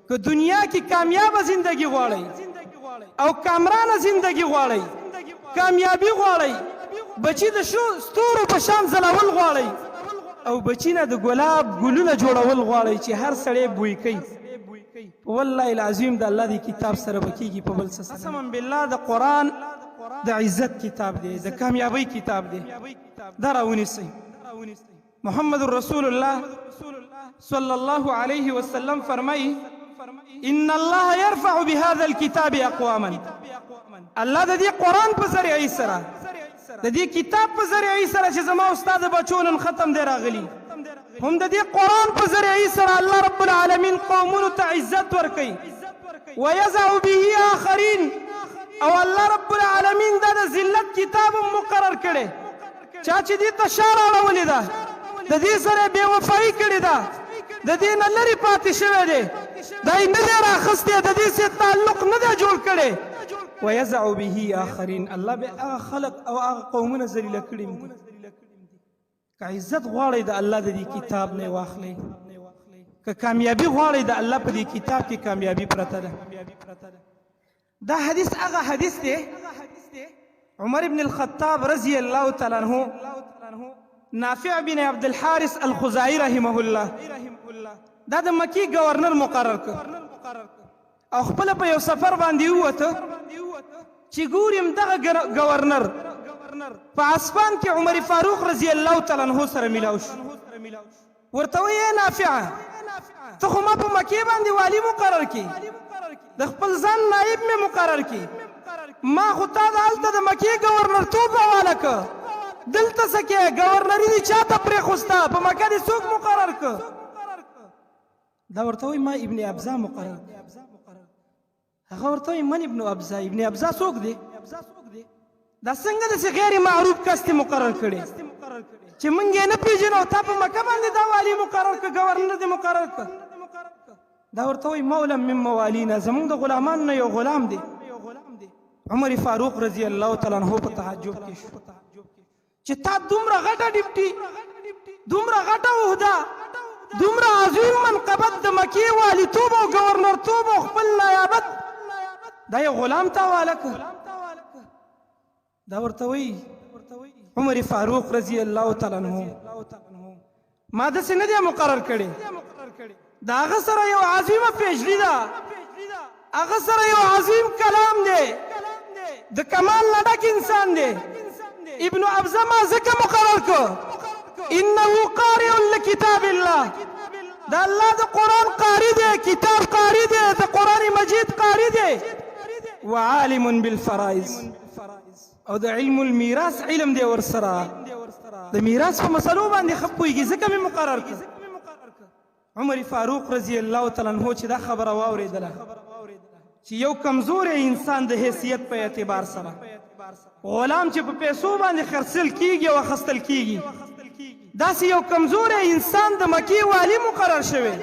که دنیا کې کامیاب زندگی غواړئ او کامرانه زندگی غواړئ، کامیابی غواړئ، بچی د ستورو په شان ځلول غواړئ او بچی نه د ګلاب ګلونه جوړول غواړئ چې هر سړی بوی کوي، والله العظیم د الله دی کتاب سره به کېږي په بل څه سره. قسما بالله د قرآن د عزت کتاب دی، د کامیابی کتاب دی. دا راونیسئ. محمد رسول الله صلی الله علیه وسلم فرمایي ان الله يرفع بهذا الكتاب اقواما. الله د دې قرآن په ذریعه سره، د دې کتاب په ذریعه سره چې زما استاد بچو نن ختم دی راغلی، هم د دې قرآن په ذریعه سره الله رب العالمین قومونو ته عزت ورکوي. ويزع به آخرین، او الله رب العالمین دا د ذلت کتاب مقرر کړي. چا چې دې ته شا راوړلې ده، د دې سره بې وفایي کړې ده، د دې نه لرې پاتې شوی دی، دا یې نه دی راخستی، د دې سره تعلق نه دی جوړ کړی. ويزع به آخرین، الله به هغه خلق او هغه قومونه ذلیله کړي دي. که عزت غواړئ د الله د دې کتاب نه واخلئ، که کامیابي غواړئ د الله په دې کتاب کې کامیابي پرته ده. دا حدیث هغه حدیث دی عمر بن الخطاب رضی الله تعالی عنہ نافع بن عبد الحارث الخزاعي رحمه الله دا د مکی گورنر مقرر کړ او خپل په یو سفر باندې ووته چې ګورم دغه گورنر په اسمان کې عمر فاروق رضی الله تعالی عنہ سره ملاو شو. ورته وی نافع ته خو ما په مکی باندې والی مقرر کی، د خپل ځان نائب مې مقرر کی، ما خو تا د هلته د مکی گورنر توب حواله که، دلته څه کې گورنري دې چاته پرېښوسته، په مکه دې څوک مقرر که؟ دا ورته وایي ما ابن ابزا مقرر. هغه ورته وایي من ابن ابزا؟ ابن ابزا څوک دی؟ دا څنګه داسې غیر معروف کس دې مقرر کړی چې موږ یې نه پېژنو، تا په مکه باندې دا والي مقرر که، گورنر دې مقرر که؟ دا ورته وایي مولا من موالینا، زمونږ د غلامانو نه یو غلام دی. عمر فاروق رضی الله تعالی عنہ په تعجب کې شو چې تا دومره غټه ډیپټي، دومره غټه عہده، دومره عظیم منقبت د مکې والیتوب او گورنرتوب او خپل نایابت دا یو غلام ته حواله که. دا ورته وایي عمر فاروق رضی الله تعالی عنہ ما داسې نه دی مقرر کړی، د هغه سره یو عظیمه پیشلي ده، هغه سره یو عظیم کلام دی، د کمال نه ډک انسان دی. ابن ابزا ما ځکه مقرر کو انه قارئ لکتاب الله، د الله د قرآن قاری دی، کتاب قاری دی، د قرآن مجید قاری دی. وعالم بالفرائض، او د علم المیراث علم دی ورسره، د میراث په مسلو باندې ښه پوهېږي، ځکه مې مقرر کړ. عمر فاروق رضی الله تعالی عنہ چې دا خبره واورېدله چې یو کمزوری انسان د حیثیت په اعتبار سره غلام چې په پیسو باندې خرڅل کیږي او اخیستل کیږي، داسې یو کمزوری انسان د مکې والی مقرر شوی،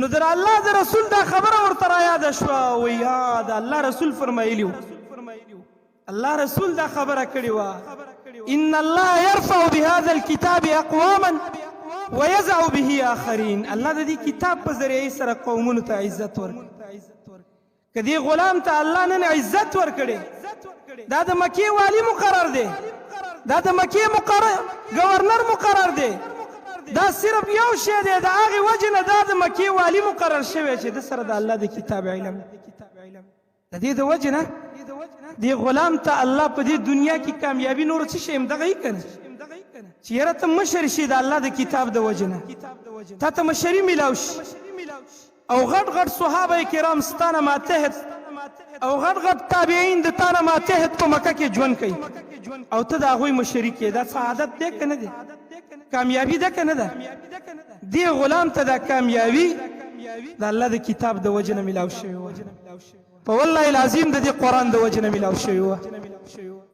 نو در الله د رسول دا خبره ورته رایاده شوه. وایي یا د الله رسول فرمایلي وو، الله رسول دا خبره کړې وه ان الله يرفع بهذا الكتاب اقواما ويزع به آخرین. الله د دې کتاب په ذریعه سره قومونو ته عزت ورکړي. که دې غلام ته الله نن عزت ورکړي، دا د مکې والی مقرر دی، دا د مکې گورنر مقرر دی، دا صرف یو شی دی، د هغې وجې نه دا د مکې والی مقرر شوی چې د سره د الله د کتاب علم، د دې د وجې نه دې غلام ته الله په دې دنیا کې کامیابي نور څه شی همدغه یې که نه چې یاره ته مشر شي د الله د کتاب د وجې نه، تا ته مشري میلاو شي او غټ غټ صحابه کرام ستانه ماتحت او غټ غټ تابعین د تانه ماتحت په مکه کې ژوند کوي او ته د هغوی مشري کې، دا سعادت دی که نه دی؟ کامیابي ده که نه ده؟ دې غلام ته دا کامیابي د الله د کتاب د وجې نه میلاو شوې وه، په والله العظیم د دې قرآن د وجې نه میلاو شوې وه.